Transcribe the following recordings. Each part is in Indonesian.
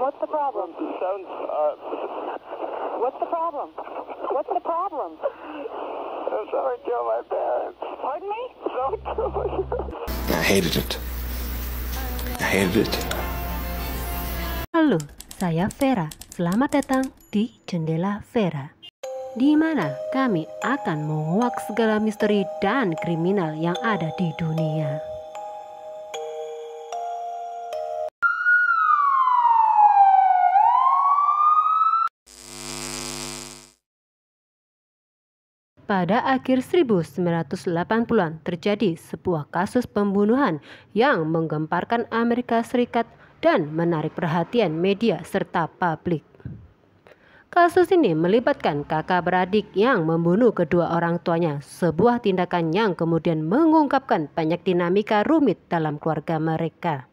What's the problem? Sounds, What's the problem? What's the problem? someone killed my parents. Pardon me? Someone killed my parents. I hated it. I hated it. Halo, saya Vera. Selamat datang di Jendela Vera, di mana kami akan menguak segala misteri dan kriminal yang ada di dunia. Pada akhir 1980-an terjadi sebuah kasus pembunuhan yang menggemparkan Amerika Serikat dan menarik perhatian media serta publik. Kasus ini melibatkan kakak beradik yang membunuh kedua orang tuanya, sebuah tindakan yang kemudian mengungkapkan banyak dinamika rumit dalam keluarga mereka.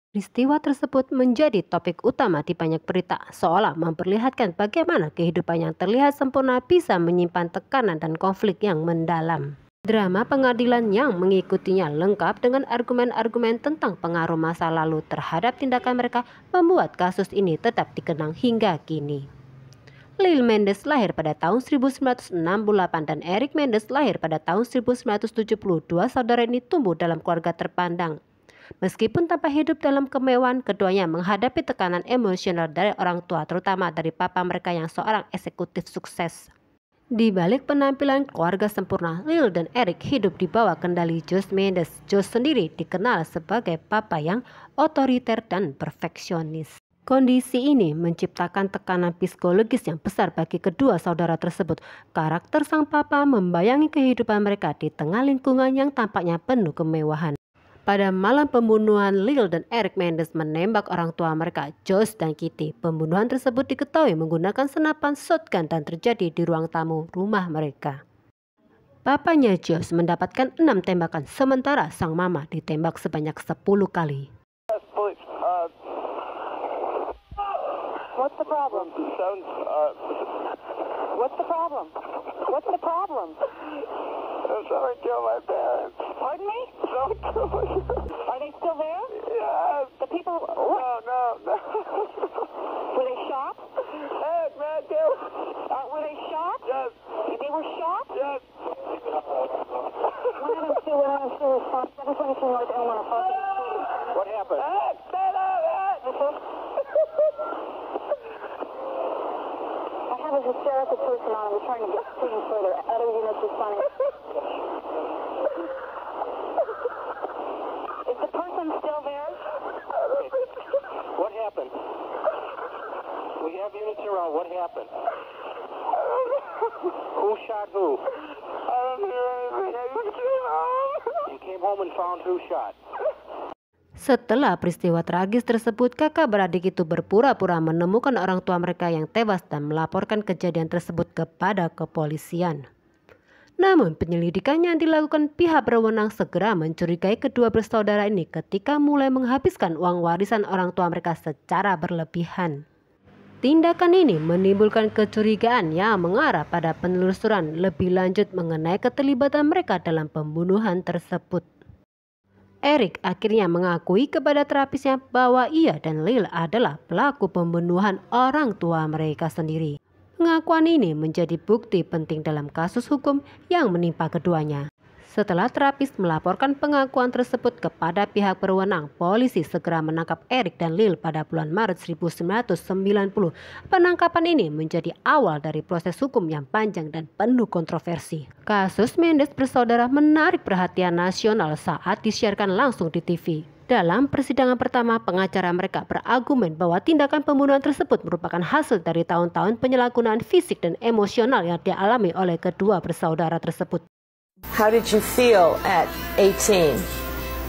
Peristiwa tersebut menjadi topik utama di banyak berita, seolah memperlihatkan bagaimana kehidupan yang terlihat sempurna bisa menyimpan tekanan dan konflik yang mendalam. Drama pengadilan yang mengikutinya lengkap dengan argumen-argumen tentang pengaruh masa lalu terhadap tindakan mereka membuat kasus ini tetap dikenang hingga kini. Lil Mendes lahir pada tahun 1968 dan Eric Mendes lahir pada tahun 1972. Saudara ini tumbuh dalam keluarga terpandang. Meskipun tanpa hidup dalam kemewahan, keduanya menghadapi tekanan emosional dari orang tua, terutama dari papa mereka yang seorang eksekutif sukses. Di balik penampilan keluarga sempurna, Lil dan Eric hidup di bawah kendali Josh Mendes. Josh sendiri dikenal sebagai papa yang otoriter dan perfeksionis. Kondisi ini menciptakan tekanan psikologis yang besar bagi kedua saudara tersebut. Karakter sang papa membayangi kehidupan mereka di tengah lingkungan yang tampaknya penuh kemewahan. Pada malam pembunuhan, Lil dan Eric Mendes menembak orang tua mereka, Josh dan Kitty. Pembunuhan tersebut diketahui menggunakan senapan shotgun dan terjadi di ruang tamu rumah mereka. Papanya Josh mendapatkan 6 tembakan, sementara sang mama ditembak sebanyak 10 kali. Police, What's the problem? sounds, What's the problem? What's the problem? someone killed my parents. Pardon me? Someone killed my parents. Are they still there? Yes. The people, No. were they shot? Hey, man, kill. Were they shot? Yes, They were shot? yes. 102, 102, response, 722 North Elmore, Parking Street. What happened? Hey, stand up, man. I have a hysterical person on. We're trying to get things further. Other units responding. Is the person still there? What happened? We have units around. What happened? Who shot who? I don't hear anything. You came home and found who shot. Setelah peristiwa tragis tersebut, kakak beradik itu berpura-pura menemukan orang tua mereka yang tewas dan melaporkan kejadian tersebut kepada kepolisian. Namun penyelidikan yang dilakukan pihak berwenang segera mencurigai kedua bersaudara ini ketika mulai menghabiskan uang warisan orang tua mereka secara berlebihan. Tindakan ini menimbulkan kecurigaan yang mengarah pada penelusuran lebih lanjut mengenai keterlibatan mereka dalam pembunuhan tersebut. Eric akhirnya mengakui kepada terapisnya bahwa ia dan Lil adalah pelaku pembunuhan orang tua mereka sendiri. Pengakuan ini menjadi bukti penting dalam kasus hukum yang menimpa keduanya. Setelah terapis melaporkan pengakuan tersebut kepada pihak berwenang, polisi segera menangkap Eric dan Lil pada bulan Maret 1990. Penangkapan ini menjadi awal dari proses hukum yang panjang dan penuh kontroversi. Kasus Mendes bersaudara menarik perhatian nasional saat disiarkan langsung di TV. Dalam persidangan pertama, pengacara mereka berargumen bahwa tindakan pembunuhan tersebut merupakan hasil dari tahun-tahun penyalahgunaan fisik dan emosional yang dialami oleh kedua bersaudara tersebut. How did you feel at 18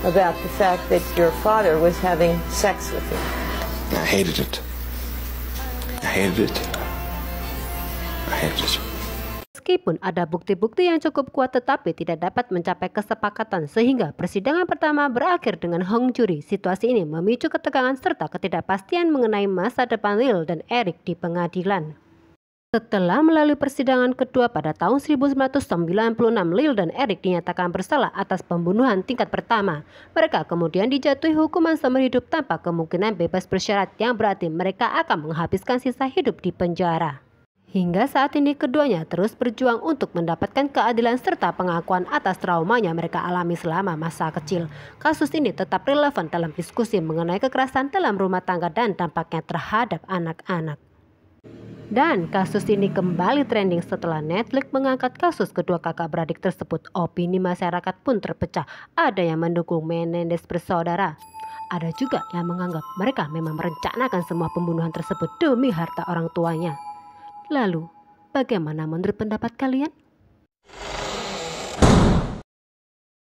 about the fact that your father was having sex with you? I hated it. I hated it. I hated it. Meskipun ada bukti-bukti yang cukup kuat tetapi tidak dapat mencapai kesepakatan sehingga persidangan pertama berakhir dengan hung jury. Situasi ini memicu ketegangan serta ketidakpastian mengenai masa depan Lil dan Eric di pengadilan. Setelah melalui persidangan kedua pada tahun 1996, Lil dan Eric dinyatakan bersalah atas pembunuhan tingkat pertama. Mereka kemudian dijatuhi hukuman seumur hidup tanpa kemungkinan bebas bersyarat, yang berarti mereka akan menghabiskan sisa hidup di penjara. Hingga saat ini keduanya terus berjuang untuk mendapatkan keadilan serta pengakuan atas trauma yang mereka alami selama masa kecil. Kasus ini tetap relevan dalam diskusi mengenai kekerasan dalam rumah tangga dan dampaknya terhadap anak-anak. Dan kasus ini kembali trending setelah Netflix mengangkat kasus kedua kakak beradik tersebut. Opini masyarakat pun terpecah. Ada yang mendukung Menendez bersaudara. Ada juga yang menganggap mereka memang merencanakan semua pembunuhan tersebut demi harta orang tuanya. Lalu, bagaimana menurut pendapat kalian?